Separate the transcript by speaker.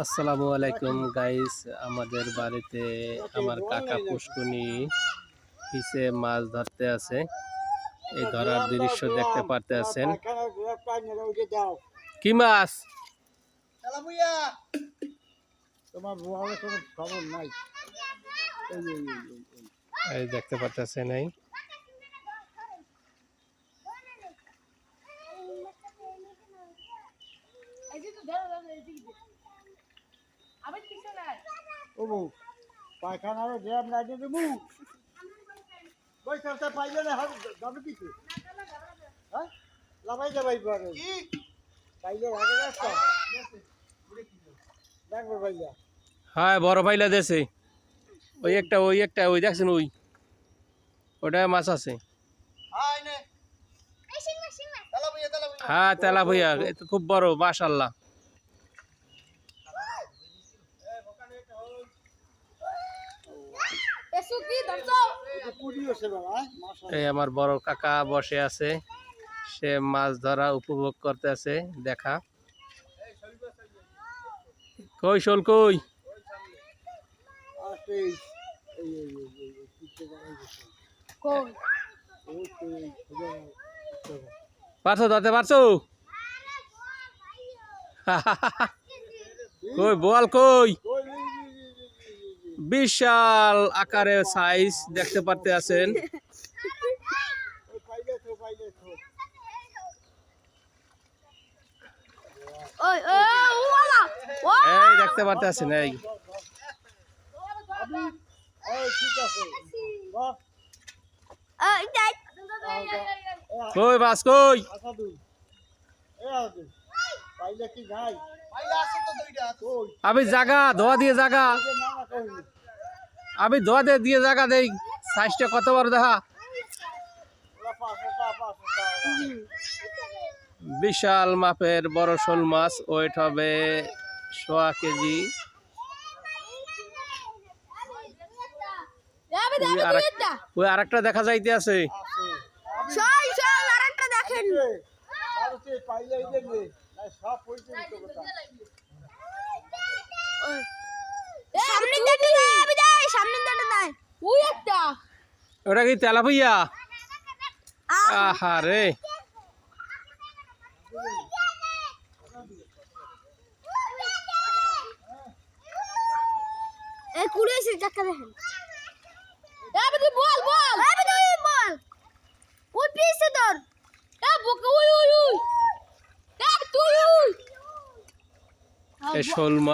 Speaker 1: আসসালামু আলাইকুম গাইস, আমাদের বাড়িতে আমার কাকা পুষ্কুনি পিছে মাছ ধরতে আছে। এই ধরার দৃশ্য দেখতে পারতেছেন। কি মাছ? এই দেখতে পারতেছেন। এই
Speaker 2: পায়খানার গ্রাম লাগিয়ে দেবো বৈঠকটা পাইলে না যাবে কিছু হ্যাঁ লাভাই যাবাই পারে পাইলে আগে রাস্তা দেখো ভাইয়া
Speaker 1: হ্যাঁ, বড় পাইলা দেছে। ওই একটা ওই দেখছেন, ওটা মাছ আছে। হ্যাঁ, তেলা ভইয়া খুব বড়, মাশাআল্লাহ। এই আমার বড় কাকা বসে আছে, সে মাছ ধরা উপভোগ করতে আছে। দেখা কই শোল কই পারছো ধরতে পারছো? কই বল কই? বিশাল আকারের সাইজ দেখতে পারতে আছেন। এই দেখতে পারতে আছেন। এই কই মাছ কই? আমি জাগা ধোয়া দিয়ে জাগা, আমি ধোয়া দিয়ে জাগা দেই। সাইজটা কত বড় দেখা, বিশাল মাপের বড় শোল মাছ। ওয়েট হবে 1.5 কেজি। ওই আরেকটা দেখা যাইতে আছে। ওটা কি তেলা ভইয়া? আহা রে, শোল মাছ।